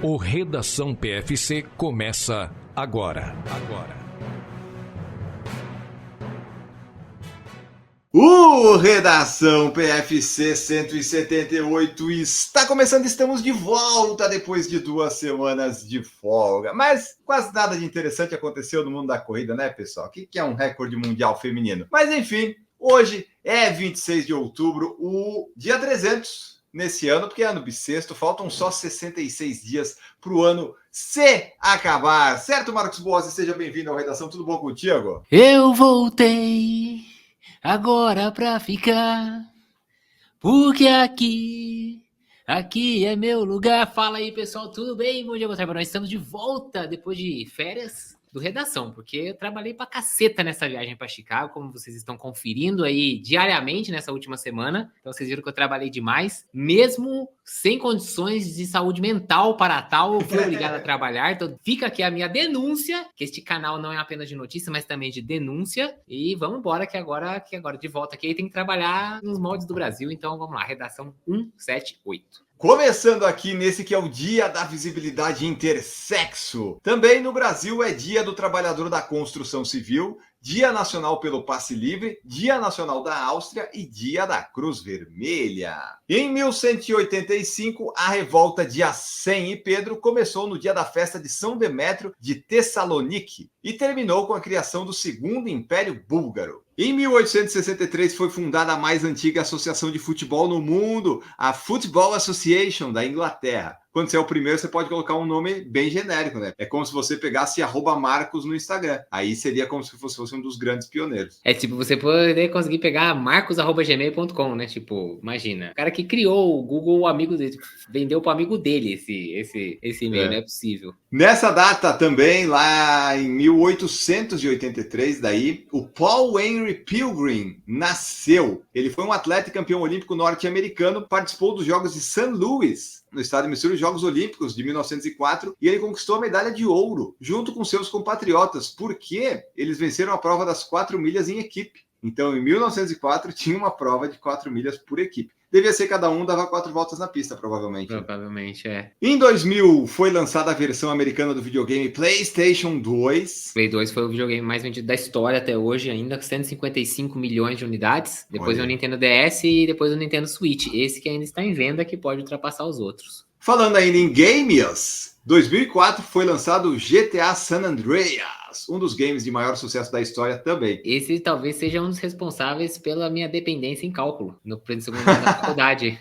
O Redação PFC começa agora. O Redação PFC 178 está começando, estamos de volta depois de 2 semanas de folga. Mas quase nada de interessante aconteceu no mundo da corrida, né, pessoal? O que é um recorde mundial feminino? Mas enfim, hoje é 26 de outubro, o dia 300 nesse ano, porque é ano bissexto, faltam só 66 dias para o ano se acabar. Certo, Marcos Boazzi? Seja bem-vindo ao Redação, tudo bom contigo? Eu voltei agora pra ficar, porque aqui é meu lugar. Fala aí, pessoal, tudo bem? Bom dia, boa tarde, nós estamos de volta depois de férias do Redação, porque eu trabalhei pra caceta nessa viagem pra Chicago, como vocês estão conferindo aí diariamente nessa última semana. Então vocês viram que eu trabalhei demais, mesmo sem condições de saúde mental para tal, eu fui obrigado a trabalhar. Então fica aqui a minha denúncia, que este canal não é apenas de notícia, mas também de denúncia. E vamos embora, que agora de volta aqui tem que trabalhar nos moldes do Brasil. Então vamos lá, Redação 178. Começando aqui nesse que é o Dia da Visibilidade Intersexo. Também no Brasil é Dia do Trabalhador da Construção Civil, Dia Nacional pelo Passe Livre, Dia Nacional da Áustria e Dia da Cruz Vermelha. Em 1185, a revolta de Acém e Pedro começou no dia da festa de São Demétrio de Tessalonique e terminou com a criação do Segundo Império Búlgaro. Em 1863 foi fundada a mais antiga associação de futebol no mundo, a Football Association da Inglaterra. Quando você é o primeiro, você pode colocar um nome bem genérico, né? É como se você pegasse @Marcos no Instagram. Aí seria como se fosse um dos grandes pioneiros. É tipo, você poder conseguir pegar marcos@gmail.com, né? Tipo, imagina. O cara que criou o Google, o amigo dele, vendeu pro amigo dele esse e-mail, não é possível. Nessa data também, lá em 1883, daí, o Paul Henry Pilgrim nasceu. Ele foi um atleta e campeão olímpico norte-americano, participou dos Jogos de St. Louis, no estado de Missouri, Jogos Olímpicos de 1904, e ele conquistou a medalha de ouro, junto com seus compatriotas, porque eles venceram a prova das 4 milhas em equipe. Então, em 1904, tinha uma prova de 4 milhas por equipe. Devia ser cada um dava 4 voltas na pista, provavelmente. Provavelmente, é. Em 2000, foi lançada a versão americana do videogame PlayStation 2. Play 2 foi o videogame mais vendido da história até hoje, ainda com 155 milhões de unidades. Depois o Nintendo DS e depois o Nintendo Switch. Esse que ainda está em venda, que pode ultrapassar os outros. Falando ainda em games, 2004 foi lançado o GTA San Andreas, um dos games de maior sucesso da história também. Esse talvez seja um dos responsáveis pela minha dependência em cálculo, no segundo ano da faculdade.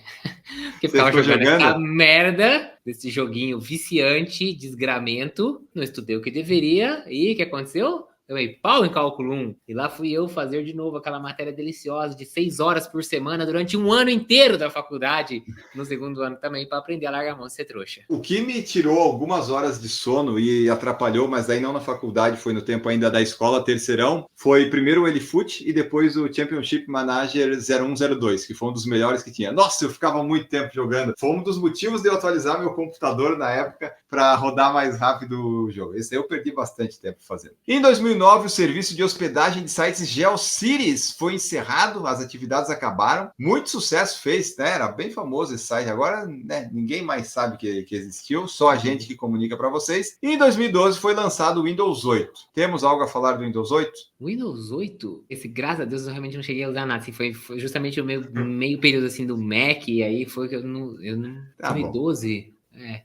Porque ficava jogando essa merda desse joguinho viciante, desgramento, não estudei o que deveria, e o que aconteceu? Eu dei pau em cálculo 1, e lá fui eu fazer de novo aquela matéria deliciosa de 6 horas por semana durante um ano inteiro da faculdade, no segundo ano também, para aprender a largar a mão de ser trouxa. O que me tirou algumas horas de sono e atrapalhou, mas daí não na faculdade, foi no tempo ainda da escola, terceirão, foi primeiro o Elifoot e depois o Championship Manager 0102, que foi um dos melhores que tinha. Nossa, eu ficava muito tempo jogando. Foi um dos motivos de eu atualizar meu computador na época para rodar mais rápido o jogo. Esse aí eu perdi bastante tempo fazendo. Em 2009, o serviço de hospedagem de sites GeoCities foi encerrado, as atividades acabaram. Muito sucesso fez, né? Era bem famoso esse site. Agora, né, ninguém mais sabe que existiu, só a gente que comunica para vocês. E em 2012 foi lançado o Windows 8. Temos algo a falar do Windows 8? Windows 8? Esse, graças a Deus, eu realmente não cheguei a usar nada. Assim, foi justamente o meio período assim, do Mac, e aí foi que eu não 2012...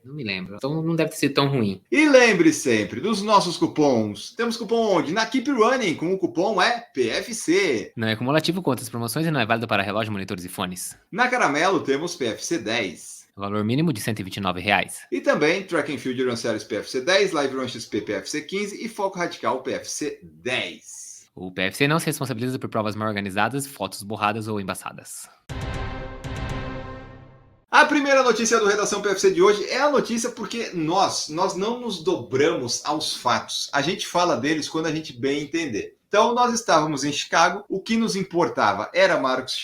não me lembro. Então não deve ter sido tão ruim. E lembre sempre dos nossos cupons. Temos cupom onde? Na Keep Running, com o cupom PFC. Não é cumulativo com outras promoções e não é válido para relógio, monitores e fones. Na Caramelo temos PFC 10. Valor mínimo de R$ 129. E também Track and Field Run Series PFC 10, Live Run XP PFC 15 e Foco Radical PFC 10. O PFC não se responsabiliza por provas mal organizadas, fotos borradas ou embaçadas. A primeira notícia do Redação PFC de hoje é a notícia porque nós não nos dobramos aos fatos. A gente fala deles quando a gente bem entender. Então, nós estávamos em Chicago, o que nos importava era Marcos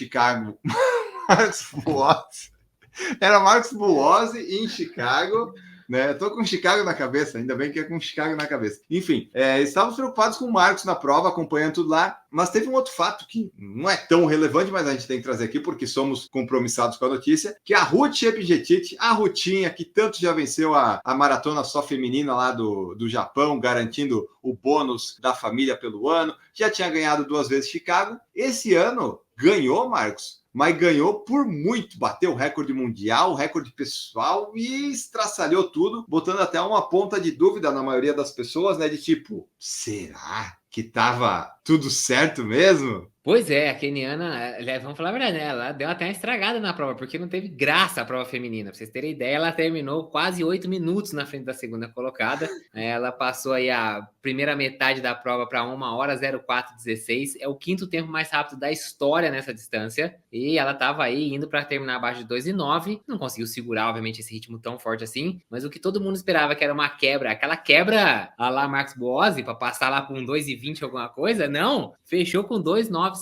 Buozzi em Chicago, né? Eu tô com Chicago na cabeça, ainda bem que é com Chicago na cabeça. Enfim, estávamos preocupados com o Marcos na prova, acompanhando tudo lá, mas teve um outro fato que não é tão relevante, mas a gente tem que trazer aqui porque somos compromissados com a notícia, que a Ruth Chepngetich, a Rutinha, que tanto já venceu a maratona só feminina lá do Japão, garantindo o bônus da família pelo ano, já tinha ganhado 2 vezes Chicago. Esse ano ganhou, Marcos, mas ganhou por muito, bateu o recorde mundial, o recorde pessoal e estraçalhou tudo, botando até uma ponta de dúvida na maioria das pessoas, né, de tipo, será que tava tudo certo mesmo? Pois é, a keniana, vamos falar a verdade, né? Ela deu até uma estragada na prova, porque não teve graça a prova feminina. Pra vocês terem ideia, ela terminou quase 8 minutos na frente da segunda colocada. Ela passou aí a primeira metade da prova para 1h04:16. É o 5º tempo mais rápido da história nessa distância. E ela estava aí indo para terminar abaixo de 2:09. Não conseguiu segurar, obviamente, esse ritmo tão forte assim. Mas o que todo mundo esperava que era uma quebra, aquela quebra a lá Marcos Boazzi, para passar lá com 2:20 alguma coisa, não. Fechou com 2:09:56,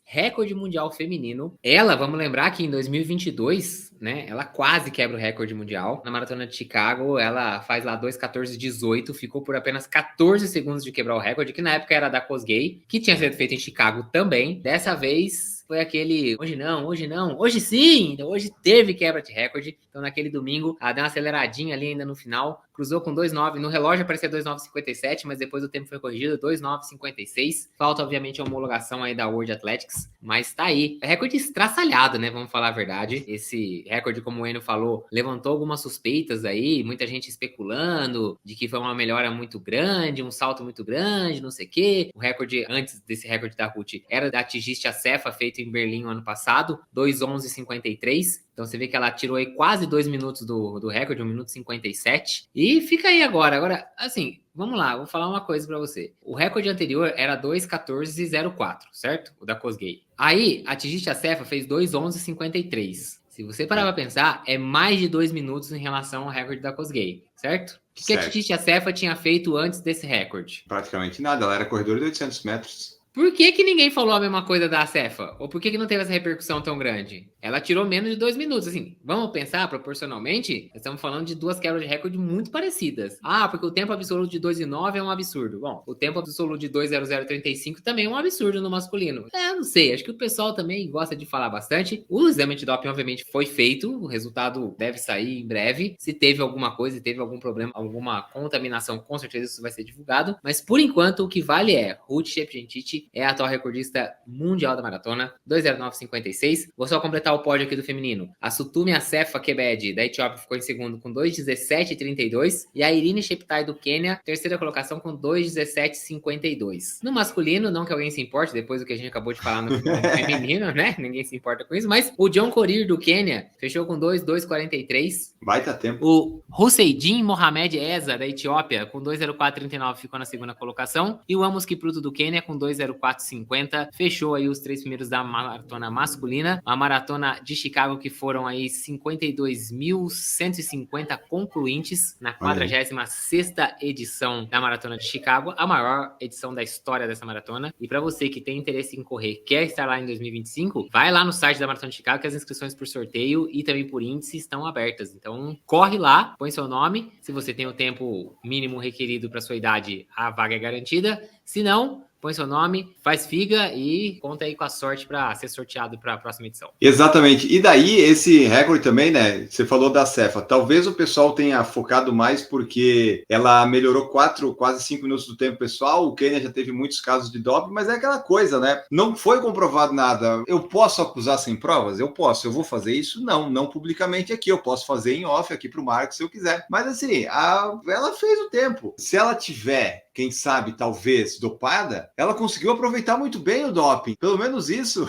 recorde mundial feminino. Ela, vamos lembrar que em 2022, né, ela quase quebra o recorde mundial. Na maratona de Chicago, ela faz lá 2:14:18, ficou por apenas 14 segundos de quebrar o recorde, que na época era da Kosgei, que tinha sido feito em Chicago também. Dessa vez foi aquele hoje não, hoje sim, hoje teve quebra de recorde. Então naquele domingo, ela deu uma aceleradinha ali ainda no final, cruzou com 2:09, no relógio aparecia 2:09:57, mas depois o tempo foi corrigido, 2:09:56. Falta obviamente a homologação aí da World Athletics, mas tá aí. É recorde estraçalhado, né, vamos falar a verdade. Esse recorde, como o Enio falou, levantou algumas suspeitas aí, muita gente especulando de que foi uma melhora muito grande, um salto muito grande, não sei o quê. O recorde, antes desse recorde da Ruth, era da Tigist Assefa, feito em Berlim no ano passado, 2:11:53. Então você vê que ela tirou aí quase 2 minutos do recorde, 1:57. E fica aí agora. Agora, assim, vamos lá, vou falar uma coisa pra você. O recorde anterior era 2:14:04, certo? O da Kosgei. Aí, a Tigist Assefa fez 2:11:53. Se você parar pra pensar, é mais de 2 minutos em relação ao recorde da Kosgei, certo? O que a Tigist Assefa tinha feito antes desse recorde? Praticamente nada, ela era corredora de 800 metros. Por que ninguém falou a mesma coisa da Cefa? Ou por que não teve essa repercussão tão grande? Ela tirou menos de 2 minutos, assim. Vamos pensar proporcionalmente? Estamos falando de 2 quebras de recorde muito parecidas. Ah, porque o tempo absoluto de 2:09 é um absurdo. Bom, o tempo absoluto de 2:00:35 também é um absurdo no masculino. Não sei. Acho que o pessoal também gosta de falar bastante. O exame de doping, obviamente, foi feito. O resultado deve sair em breve. Se teve alguma coisa, se teve algum problema, alguma contaminação, com certeza isso vai ser divulgado. Mas, por enquanto, o que vale é Ruth Chepngetich é a atual recordista mundial da maratona, 2:09:56. Vou só completar o pódio aqui do feminino. A Sutumi Assefa Kebede, da Etiópia, ficou em segundo com 2:17:32. E a Irine Cheptai, do Quênia, terceira colocação com 2:17:52. No masculino, não que alguém se importe, depois do que a gente acabou de falar no feminino, né? Ninguém se importa com isso. Mas o John Korir, do Quênia, fechou com 2:2:43. Baita tempo. O Hussein Mohamed Eza, da Etiópia, com 2:04:39, ficou na segunda colocação. E o Amos Kipruto, do Quênia, com 2:04:50, fechou aí os 3 primeiros da maratona masculina. A maratona de Chicago, que foram aí 52.150 concluintes na 46ª edição da maratona de Chicago, a maior edição da história dessa maratona. E para você que tem interesse em correr, quer estar lá em 2025, vai lá no site da Maratona de Chicago, que as inscrições por sorteio e também por índice estão abertas. Então, corre lá, põe seu nome. Se você tem o tempo mínimo requerido para sua idade, a vaga é garantida. Se não, põe seu nome, faz figa e conta aí com a sorte para ser sorteado para a próxima edição. Exatamente. E daí, esse recorde também, né? Você falou da Cefa. Talvez o pessoal tenha focado mais porque ela melhorou quase 5 minutos do tempo pessoal. O Quênia já teve muitos casos de doping, mas é aquela coisa, né? Não foi comprovado nada. Eu posso acusar sem provas? Eu posso. Eu vou fazer isso? Não publicamente aqui. Eu posso fazer em off aqui para o Marcos se eu quiser. Mas assim, ela fez o tempo. Se ela tiver, quem sabe, talvez, dopada, ela conseguiu aproveitar muito bem o doping. Pelo menos isso.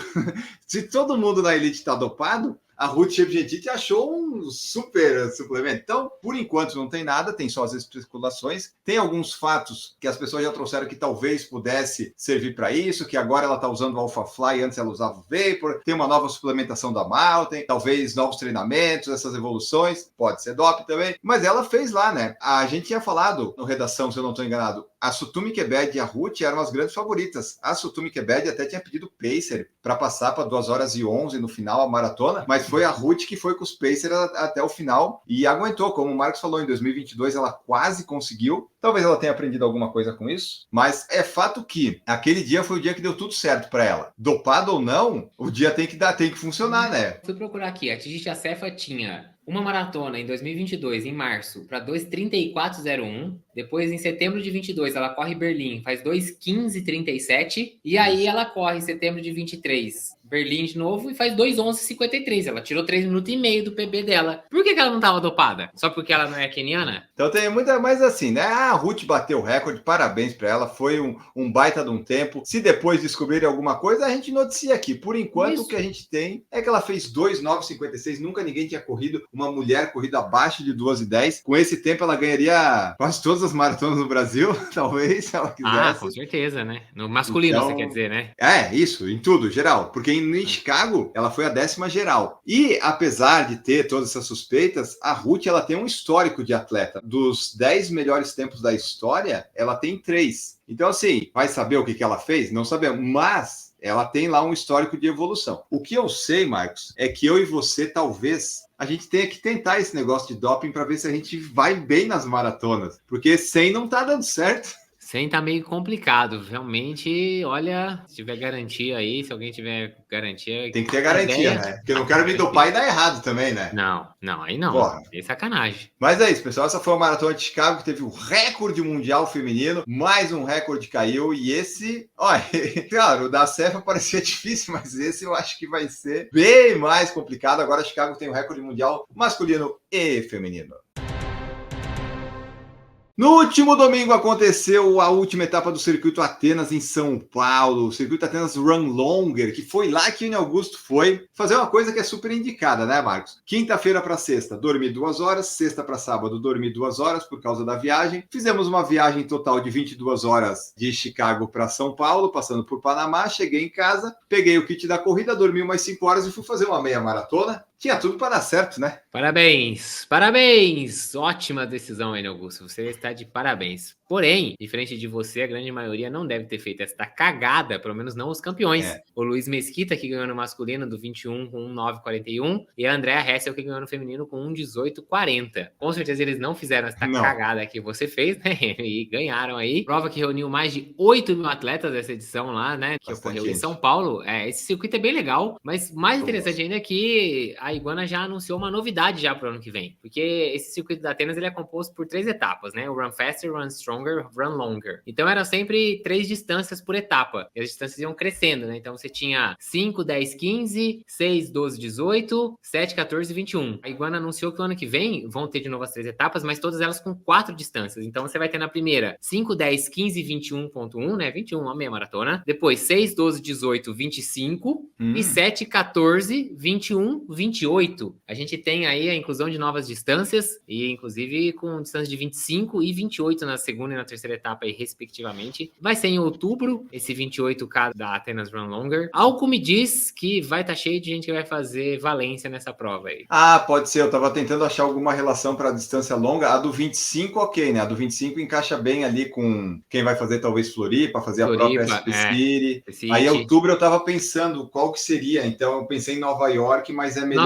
Se todo mundo na elite está dopado, a Ruth Chepngetich achou um super suplemento. Então, por enquanto, não tem nada, tem só as especulações. Tem alguns fatos que as pessoas já trouxeram que talvez pudesse servir para isso, que agora ela está usando o Alpha Fly, antes ela usava o Vapor, tem uma nova suplementação da Mountain, talvez novos treinamentos, essas evoluções, pode ser doping também, mas ela fez lá, né? A gente tinha falado no Redação, se eu não estou enganado, a Sutumi Kebede e a Ruth eram as grandes favoritas. A Sutumi Kebede até tinha pedido pacer para passar para 2:11 no final a maratona, mas foi a Ruth que foi com os Pacers até o final e aguentou. Como o Marcos falou, em 2022 ela quase conseguiu. Talvez ela tenha aprendido alguma coisa com isso, mas é fato que aquele dia foi o dia que deu tudo certo para ela. Dopado ou não, o dia tem que funcionar, né? Fui procurar aqui, a Tigit Assefa tinha uma maratona em 2022, em março, para 2:34:01. Depois, em setembro de 22, ela corre Berlim, faz 2:15:37. E aí ela corre em setembro de 23, Berlim de novo, e faz 2:11:53. Ela tirou 3 minutos e meio do PB dela. Por que ela não estava dopada? Só porque ela não é keniana? Então tem muita mais assim, né? A Ruth bateu o recorde, parabéns para ela, foi um baita de um tempo. Se depois descobrirem alguma coisa, a gente noticia aqui. Por enquanto, Isso. o que a gente tem é que ela fez 2:9:56. Nunca ninguém tinha corrido, uma mulher corrida abaixo de 2:10. Com esse tempo, ela ganharia quase todas as maratonas no Brasil, talvez, se ela quisesse. Ah, com certeza, né? No masculino, Então, você quer dizer, né? É, isso, em tudo, geral. Porque em Chicago, ela foi a 10ª geral. E, apesar de ter todas essas suspeitas, a Ruth, ela tem um histórico de atleta. Dos 10 melhores tempos da história, ela tem 3. Então, assim, vai saber o que ela fez? Não sabemos, mas ela tem lá um histórico de evolução. O que eu sei, Marcos, é que eu e você, talvez, a gente tenha que tentar esse negócio de doping para ver se a gente vai bem nas maratonas. Porque sem não tá dando certo. Sem tá meio complicado. Realmente, olha, se tiver garantia aí, se alguém tiver garantia... Tem que ter garantia, né? Porque eu não quero me dopar e dar errado também, né? Não, aí não. Porra. É sacanagem. Mas é isso, pessoal. Essa foi a Maratona de Chicago, que teve o recorde mundial feminino. Mais um recorde caiu. E esse, olha, claro, o da Cefa parecia difícil, mas esse eu acho que vai ser bem mais complicado. Agora Chicago tem o recorde mundial masculino e feminino. No último domingo aconteceu a última etapa do Circuito Atenas em São Paulo, o Circuito Atenas Run Longer, que foi lá que o Augusto foi fazer uma coisa que é super indicada, né, Marcos? Quinta-feira para sexta, dormi 2 horas, sexta para sábado, dormi 2 horas por causa da viagem. Fizemos uma viagem total de 22 horas de Chicago para São Paulo, passando por Panamá, cheguei em casa, peguei o kit da corrida, dormi umas 5 horas e fui fazer uma meia maratona. Tinha tudo para dar certo, né? Parabéns, parabéns! Ótima decisão, Enio Augusto. Você está de parabéns. Porém, diferente de você, a grande maioria não deve ter feito esta cagada, pelo menos não os campeões. O Luiz Mesquita, que ganhou no masculino do 21 com 1:9:41, e a Andrea Hessel, que ganhou no feminino com 1:18:40. Com certeza eles não fizeram esta cagada que você fez, né? E ganharam aí. Prova que reuniu mais de 8 mil atletas dessa edição lá, né? Que ocorreu em São Paulo. Esse circuito é bem legal, mas mais interessante ainda é que a Iguana já anunciou uma novidade já para o ano que vem. Porque esse circuito da Atenas ele é composto por 3 etapas, né? O Run Faster, Run Stronger, Run Longer. Então eram sempre 3 distâncias por etapa. E as distâncias iam crescendo, né? Então você tinha 5, 10, 15, 6, 12, 18, 7, 14 e 21. A Iguana anunciou que o ano que vem vão ter de novo as 3 etapas, mas todas elas com 4 distâncias. Então você vai ter na primeira 5, 10, 15, 21.1, né? 21, uma meia maratona. Depois 6, 12, 18, 25. E 7, 14, 21, 28. A gente tem aí a inclusão de novas distâncias, e inclusive com distância de 25 e 28 na segunda e na terceira etapa aí, respectivamente. Vai ser em outubro, esse 28K da Atenas Run Longer. Algo me diz que vai estar cheio de gente que vai fazer Valência nessa prova aí. Ah, pode ser. Eu tava tentando achar alguma relação para a distância longa. A do 25, ok, né? A do 25 encaixa bem ali com quem vai fazer talvez Floripa, fazer a própria SP City. Aí, em outubro, eu tava pensando qual que seria. Então, eu pensei em Nova York, mas é melhor...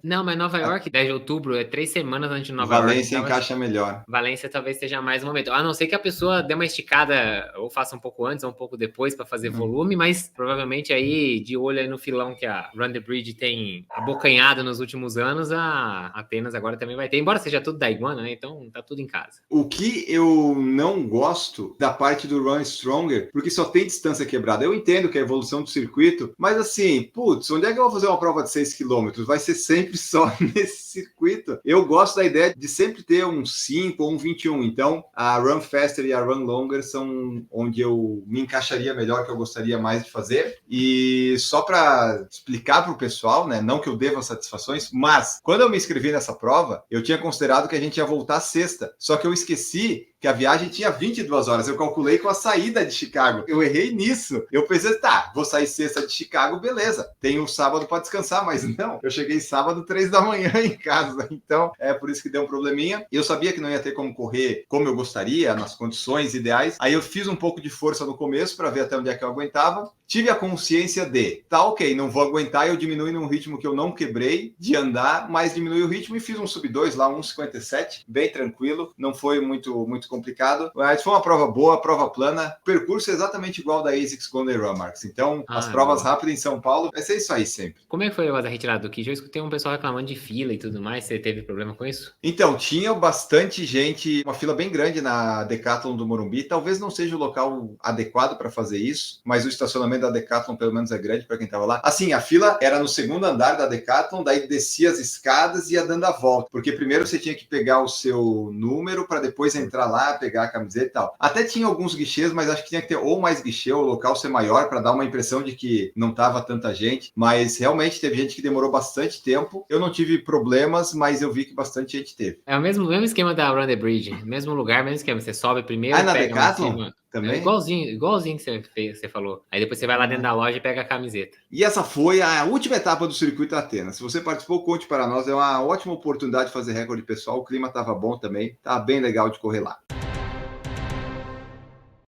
Não, mas Nova York, 10 de outubro, é 3 semanas antes de Nova York. Valência encaixa melhor. Valência talvez seja mais um momento. A não ser que a pessoa dê uma esticada, ou faça um pouco antes ou um pouco depois para fazer volume, mas provavelmente aí, de olho aí no filão que a Run the Bridge tem abocanhado nos últimos anos, a Atenas agora também vai ter. Embora seja tudo da Iguana, né? Então tá tudo em casa. O que eu não gosto da parte do Run Stronger, porque só tem distância quebrada. Eu entendo que é a evolução do circuito, mas assim, putz, onde é que eu vou fazer uma prova de 6 km? Vai ser sempre só nesse circuito. Eu gosto da ideia de sempre ter um 5 ou um 21. Então, a Run Faster e a Run Longer são onde eu me encaixaria melhor, que eu gostaria mais de fazer. E só para explicar para o pessoal, né, não que eu deva satisfações, mas quando eu me inscrevi nessa prova, eu tinha considerado que a gente ia voltar sexta. Só que eu esqueci que a viagem tinha 22 horas. Eu calculei com a saída de Chicago. Eu errei nisso. Eu pensei, tá, vou sair sexta de Chicago, beleza. Tenho sábado para descansar, mas não. Eu cheguei sábado 3 da manhã em casa. Então, é por isso que deu um probleminha. Eu sabia que não ia ter como correr como eu gostaria, nas condições ideais. Aí eu fiz um pouco de força no começo para ver até onde é que eu aguentava. Tive a consciência de, tá ok, não vou aguentar, eu diminui num ritmo que eu não quebrei de andar, mas diminui o ritmo e fiz um sub-2 lá, 1,57, bem tranquilo, não foi muito complicado, mas foi uma prova boa, prova plana, percurso exatamente igual da ASICS Golden Run, Marcos. Então, as provas rápidas em São Paulo, vai ser isso aí sempre. Como é que foi a retirada do kit? Eu escutei um pessoal reclamando de fila e tudo mais, você teve problema com isso? Então, tinha bastante gente, uma fila bem grande na Decathlon do Morumbi, talvez não seja o local adequado para fazer isso, mas o estacionamento da Decathlon pelo menos é grande para quem estava lá. Assim, a fila era no segundo andar da Decathlon, daí descia as escadas e ia dando a volta, porque primeiro você tinha que pegar o seu número para depois entrar lá, pegar a camiseta e tal. Até tinha alguns guichês, mas acho que tinha que ter ou mais guichê, ou o local ser maior para dar uma impressão de que não tava tanta gente, mas realmente teve gente que demorou bastante tempo. Eu não tive problemas, mas eu vi que bastante gente teve. É o mesmo esquema da Run the Bridge, mesmo lugar, mesmo esquema. Você sobe primeiro, na pega Decathlon também? É igualzinho que você falou. Aí depois você vai lá dentro da loja e pega a camiseta. E essa foi a última etapa do Circuito Atenas. Se você participou, conte para nós. É uma ótima oportunidade de fazer recorde pessoal. O clima estava bom também. Tá bem legal de correr lá.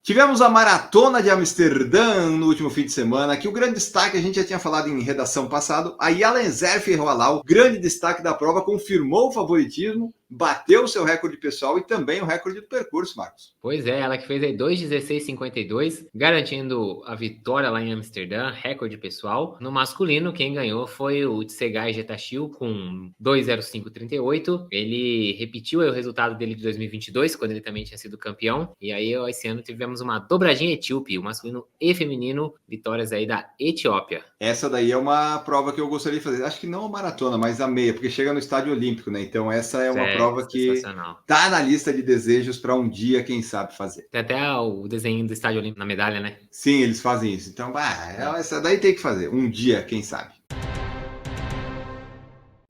Tivemos a Maratona de Amsterdã no último fim de semana, que o grande destaque, a gente já tinha falado em redação passado, a Yalenzer Ferroalau, grande destaque da prova, confirmou o favoritismo, bateu o seu recorde pessoal e também o recorde do percurso, Marcos. Pois é, ela que fez aí 2:16:52, garantindo a vitória lá em Amsterdã, recorde pessoal. No masculino, quem ganhou foi o Tsegai Getachew com 2:05:38. Ele repetiu aí o resultado dele de 2022, quando ele também tinha sido campeão. E aí, esse ano tivemos uma dobradinha etíope, o masculino e feminino, vitórias aí da Etiópia. Essa daí é uma prova que eu gostaria de fazer. Acho que não a maratona, mas a meia, porque chega no estádio olímpico, né? Então essa é uma prova que tá na lista de desejos para um dia, quem sabe, fazer. Tem até o desenho do estádio olímpico na medalha, né? Sim, eles fazem isso. Então, essa daí tem que fazer. Um dia, quem sabe.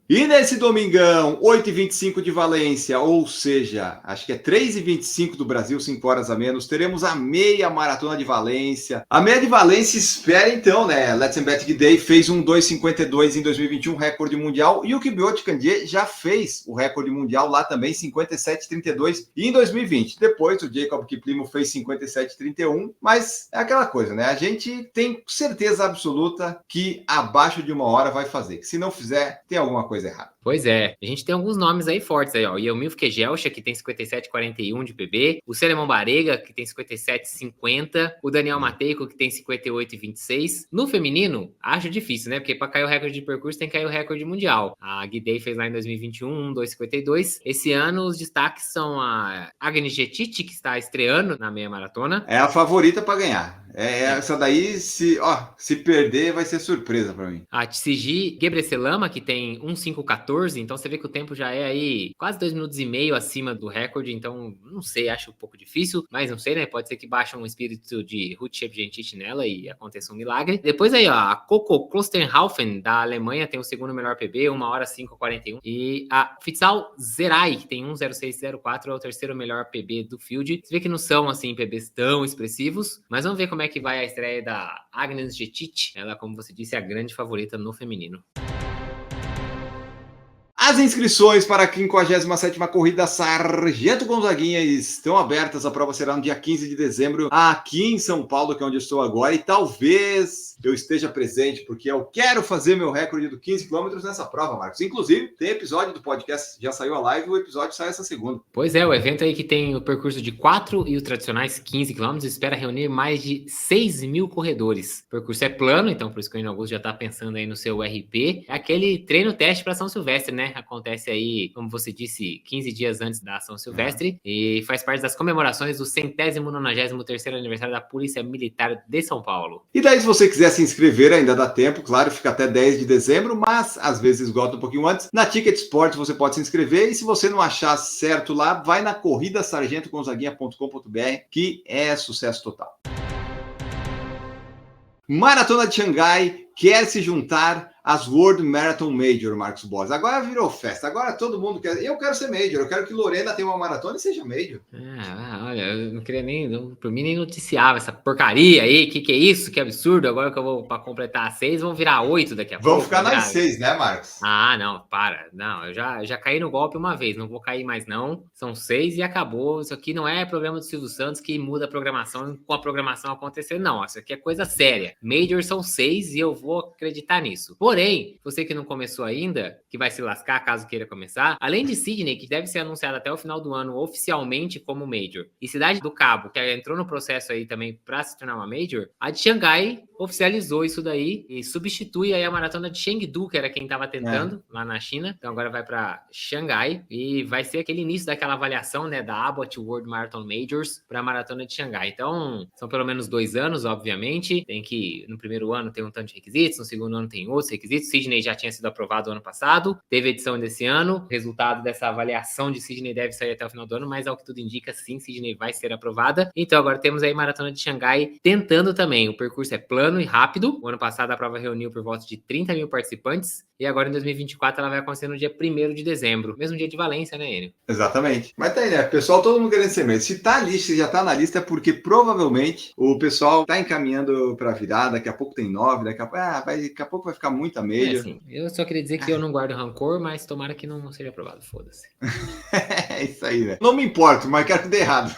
E nesse domingão, 8h25 de Valência, ou seja, acho que é 3h25 do Brasil, 5 horas a menos, teremos a meia maratona de Valência. A meia de Valência espera então, né? Let's Bet Day fez um 2:52 em 2021, recorde mundial, e o Kipchoge Kandie já fez o recorde mundial lá também, 57:32 em 2020. Depois o Jacob Kiplimo fez 57:31, mas é aquela coisa, né? A gente tem certeza absoluta que abaixo de 1 hora vai fazer, que se não fizer, tem alguma coisa errada. Pois é, a gente tem alguns nomes aí fortes aí, ó. O Yelmilf Kegelcha, que tem 57:41 de PB, o Selemão Barega, que tem 57:50, o Daniel Mateico, que tem 58:26. No feminino, acho difícil, né? Porque para cair o recorde de percurso tem que cair o recorde mundial. A Guidei fez lá em 2021, 2:52. Esse ano os destaques são a Agnes Jetit, que está estreando na meia maratona. É a favorita para ganhar. Essa daí, se perder, vai ser surpresa para mim. A Tsigi Gebreselama, que tem 1:5:14, então você vê que o tempo já é aí quase 2 minutos e meio acima do recorde, então não sei, acho um pouco difícil, mas não sei, né? Pode ser que baixe um espírito de Ruth Shepgentit nela e aconteça um milagre. Depois aí, ó, a Coco Klosterhaufen, da Alemanha, tem o segundo melhor PB, 1:05:41. E a Fitzal Zerai, que tem 1:06:04, é o terceiro melhor PB do field. Você vê que não são, assim, PBs tão expressivos, mas vamos ver como é que vai a estreia da Agnes Jetit. Ela, como você disse, é a grande favorita no feminino. As inscrições para a 57ª Corrida Sargento Gonzaguinha estão abertas. A prova será no dia 15 de dezembro, aqui em São Paulo, que é onde eu estou agora. E talvez eu esteja presente, porque eu quero fazer meu recorde do 15 km nessa prova, Marcos. Inclusive, tem episódio do podcast, já saiu a live, o episódio sai essa segunda. Pois é, o evento aí que tem o percurso de 4 e os tradicionais 15 km, espera reunir mais de 6.000 corredores. O percurso é plano, então por isso que o Augusto já está pensando aí no seu RP. É aquele treino-teste para São Silvestre, né? Acontece aí, como você disse, 15 dias antes da São Silvestre e faz parte das comemorações do 193º aniversário da Polícia Militar de São Paulo. E daí, se você quiser se inscrever, ainda dá tempo, claro, fica até 10 de dezembro, mas às vezes esgota um pouquinho antes. Na Ticket Sports você pode se inscrever e se você não achar certo lá, vai na corridasargentogonzaguinha.com.br, que é sucesso total. Maratona de Xangai quer se juntar as World Marathon Major, Marcos Boas. Agora virou festa, agora todo mundo quer. Eu quero ser Major, eu quero que Lorena tenha uma maratona e seja Major. Olha, eu não queria por mim nem noticiava essa porcaria aí, que é isso, que absurdo, agora que eu vou para completar 6, vão virar 8 daqui a pouco. Vamos ficar nas 6, né, Marcos? Não, para, não, eu já caí no golpe uma vez, não vou cair mais não, são 6 e acabou, isso aqui não é problema do Silvio Santos que muda a programação com a programação acontecer, não, isso aqui é coisa séria, Major são 6 e eu vou acreditar nisso. Porém, você que não começou ainda, que vai se lascar caso queira começar, além de Sydney, que deve ser anunciado até o final do ano oficialmente como Major, e Cidade do Cabo, que entrou no processo aí também para se tornar uma Major, a de Xangai oficializou isso daí e substitui aí a maratona de Chengdu, que era quem estava tentando lá na China. Então agora vai para Xangai e vai ser aquele início daquela avaliação, né, da Abbott World Marathon Majors para a maratona de Xangai. Então são pelo menos 2 anos, obviamente. Tem que no primeiro ano tem um tanto de requisitos, no segundo ano tem outros requisitos. Sydney já tinha sido aprovado ano passado, teve edição desse ano. O resultado dessa avaliação de Sydney deve sair até o final do ano, mas ao que tudo indica, sim, Sydney vai ser aprovada. Então agora temos aí a maratona de Xangai tentando também. O percurso é plano e rápido. O ano passado a prova reuniu por volta de 30 mil participantes e agora em 2024 ela vai acontecer no dia 1º de dezembro, mesmo dia de Valência, né, Enio? Exatamente. Mas tá aí, né? Pessoal, todo mundo querendo ser mesmo. Se tá ali, se já tá na lista, é porque provavelmente o pessoal tá encaminhando pra virar, daqui a pouco tem 9, daqui a pouco vai ficar muita Major. Assim, eu só queria dizer que eu não guardo rancor, mas tomara que não seja aprovado, foda-se. É isso aí, né? Não me importo, mas quero que dê errado.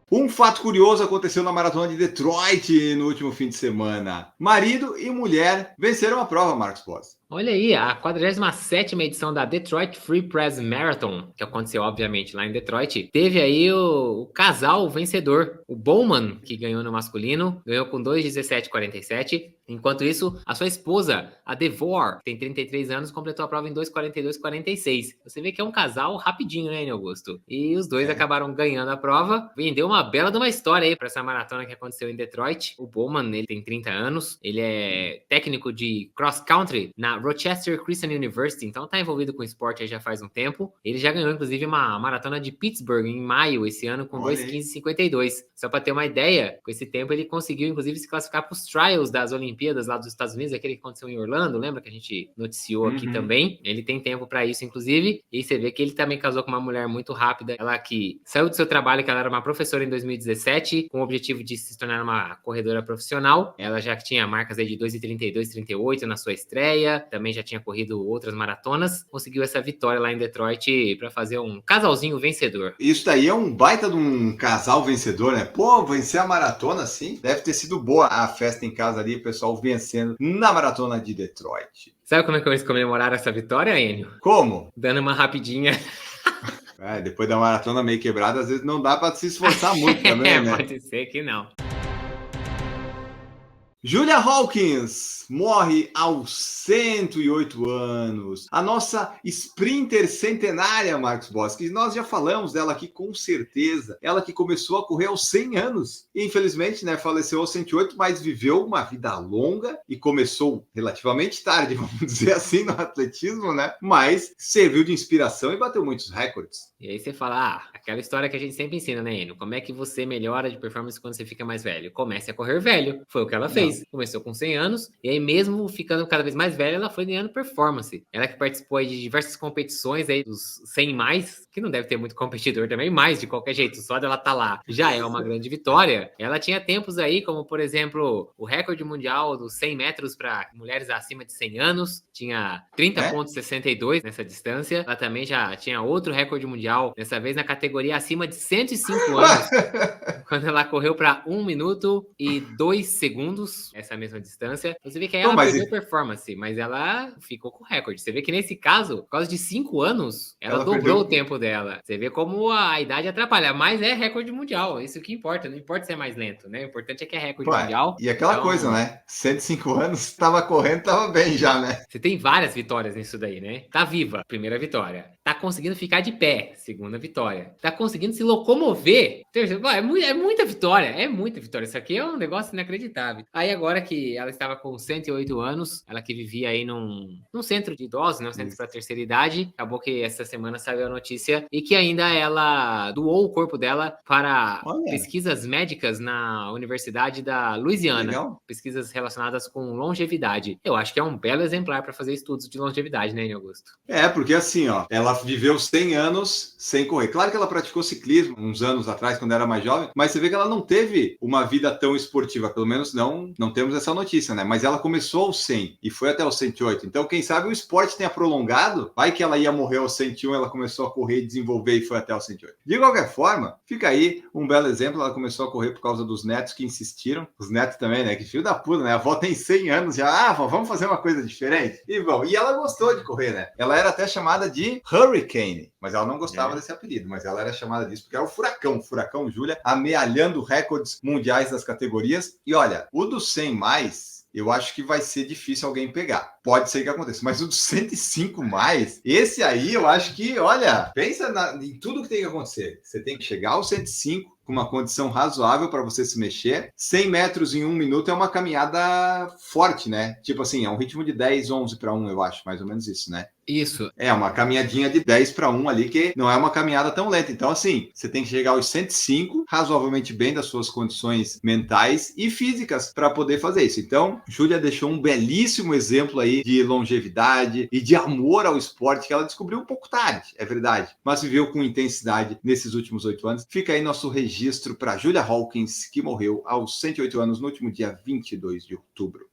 Um fato curioso aconteceu na maratona de Detroit no último fim de semana. Marido e mulher venceram a prova, Marcos Boas. Olha aí, a 47ª edição da Detroit Free Press Marathon, que aconteceu, obviamente, lá em Detroit, teve aí o casal vencedor, o Bowman, que ganhou no masculino, ganhou com 2:17:47. Enquanto isso, a sua esposa, a Devor, que tem 33 anos, completou a prova em 2:42:46. Você vê que é um casal rapidinho, né, Augusto? E os dois acabaram ganhando a prova. Vendeu uma bela de uma história aí para essa maratona que aconteceu em Detroit. O Bowman, ele tem 30 anos, ele é técnico de cross-country na Rochester Christian University, então tá envolvido com esporte aí já faz um tempo. Ele já ganhou, inclusive, uma maratona de Pittsburgh em maio esse ano com 2:15:52. Só para ter uma ideia, com esse tempo ele conseguiu, inclusive, se classificar para os trials das Olimpíadas lá dos Estados Unidos, aquele que aconteceu em Orlando, lembra que a gente noticiou aqui também? Ele tem tempo para isso, inclusive, e você vê que ele também casou com uma mulher muito rápida, ela que saiu do seu trabalho, que ela era uma professora em 2017, com o objetivo de se tornar uma corredora profissional. Ela já tinha marcas aí de 2:32:38 na sua estreia, também já tinha corrido outras maratonas, conseguiu essa vitória lá em Detroit para fazer um casalzinho vencedor. Isso daí é um baita de um casal vencedor, né? Pô, vencer a maratona assim, deve ter sido boa a festa em casa ali, o pessoal vencendo na maratona de Detroit. Sabe como é que eles comemoraram essa vitória, Enio? Como? Dando uma rapidinha. Depois da maratona meio quebrada, às vezes não dá para se esforçar muito também, né? Pode ser que não. Julia Hawkins morre aos 108 anos. A nossa sprinter centenária, Marcos Boas, que nós já falamos dela aqui com certeza. Ela que começou a correr aos 100 anos. E, infelizmente, né, faleceu aos 108, mas viveu uma vida longa e começou relativamente tarde, vamos dizer assim, no atletismo, né? Mas serviu de inspiração e bateu muitos recordes. E aí você fala, aquela história que a gente sempre ensina, né, Enio? Como é que você melhora de performance quando você fica mais velho? Comece a correr velho. Foi o que ela fez. Começou com 100 anos, e aí mesmo ficando cada vez mais velha, ela foi ganhando performance. Ela que participou aí de diversas competições aí dos 100 mais, que não deve ter muito competidor também, mas de qualquer jeito, só dela tá lá já é uma grande vitória. Ela tinha tempos aí, como por exemplo, o recorde mundial dos 100 metros para mulheres acima de 100 anos, tinha 30,62 nessa distância. Ela também já tinha outro recorde mundial, dessa vez na categoria acima de 105 anos, quando ela correu para 1 minuto e 2 segundos, essa mesma distância. Você vê que aí ela perdeu performance, mas ela ficou com recorde. Você vê que nesse caso, por causa de 5 anos, ela dobrou o tempo dela. Você vê como a idade atrapalha, mas é recorde mundial, isso que importa, não importa se é mais lento, né? O importante é que é recorde mundial. E aquela coisa, né? 105 anos, tava correndo, tava bem já, né? Você tem várias vitórias nisso daí, né? Tá viva, primeira vitória. Tá conseguindo ficar de pé, segunda vitória. Tá conseguindo se locomover, terceiro. É muita vitória, Isso aqui é um negócio inacreditável. Aí agora que ela estava com 108 anos, ela que vivia aí num centro de idosos, né, um centro para terceira idade, acabou que essa semana saiu a notícia e que ainda ela doou o corpo dela para pesquisas médicas na Universidade da Louisiana. Legal. Pesquisas relacionadas com longevidade. Eu acho que é um belo exemplar para fazer estudos de longevidade, né, Augusto? Porque assim, ela viveu 100 anos sem correr. Claro que ela praticou ciclismo uns anos atrás, quando era mais jovem, mas você vê que ela não teve uma vida tão esportiva, pelo menos não temos essa notícia, né? Mas ela começou aos 100 e foi até os 108. Então, quem sabe o esporte tenha prolongado, vai que ela ia morrer aos 101, ela começou a correr e desenvolver e foi até os 108. De qualquer forma, fica aí um belo exemplo, ela começou a correr por causa dos netos que insistiram. Os netos também, né? Que filho da puta, né? A avó tem 100 anos já, vamos fazer uma coisa diferente? E ela gostou de correr, né? Ela era até chamada de Hurricane, mas ela não gostava desse apelido, mas ela era chamada disso porque era o Furacão Júlia, amealhando recordes mundiais das categorias. E olha, o dos 100 mais, eu acho que vai ser difícil alguém pegar. Pode ser que aconteça, mas o dos 105 mais, esse aí eu acho que, olha, pensa em tudo que tem que acontecer. Você tem que chegar aos 105 com uma condição razoável para você se mexer. 100 metros em 1 minuto é uma caminhada forte, né? Tipo assim, é um ritmo de 10, 11 para 1, eu acho, mais ou menos isso, né? Isso. É uma caminhadinha de 10 para 1 ali, que não é uma caminhada tão lenta. Então, assim, você tem que chegar aos 105, razoavelmente bem das suas condições mentais e físicas para poder fazer isso. Então, Júlia deixou um belíssimo exemplo aí de longevidade e de amor ao esporte que ela descobriu um pouco tarde, é verdade, mas viveu com intensidade nesses últimos 8 anos. Fica aí nosso registro para Julia Hawkins, que morreu aos 108 anos no último dia 22 de outubro.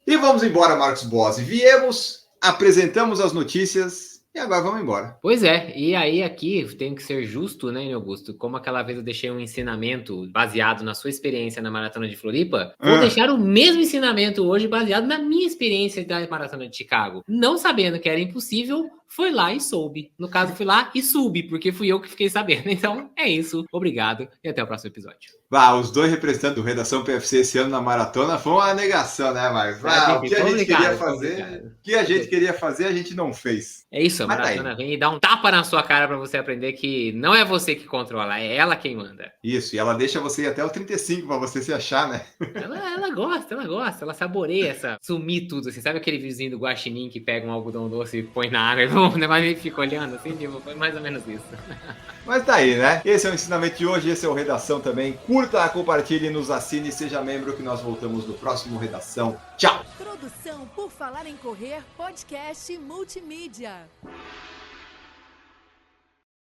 E vamos embora, Marcos Bossi. Viemos, apresentamos as notícias e agora vamos embora. Pois é, e aí aqui tem que ser justo, né, Augusto? Como aquela vez eu deixei um ensinamento baseado na sua experiência na Maratona de Floripa, vou deixar o mesmo ensinamento hoje baseado na minha experiência da Maratona de Chicago. Não sabendo que era impossível, fui lá e soube. No caso, fui lá e subi, porque fui eu que fiquei sabendo. Então, é isso. Obrigado e até o próximo episódio. Os dois representantes do Redação PFC esse ano na maratona foi uma negação, né, Marcos? O que a gente queria fazer, a gente não fez. É isso, a maratona vem e dá um tapa na sua cara pra você aprender que não é você que controla, é ela quem manda. Isso, e ela deixa você ir até o 35 pra você se achar, né? Ela gosta, ela saboreia essa, sumir tudo, assim, sabe aquele vizinho do guaxinim que pega um algodão doce e põe na água e mas ele fica olhando, assim, tipo, foi mais ou menos isso. Mas tá aí, né? Esse é o ensinamento de hoje, esse é o Redação também. Curta, compartilhe, nos assine, seja membro que nós voltamos no próximo Redação. Tchau! Produção por Falar em Correr, podcast multimídia.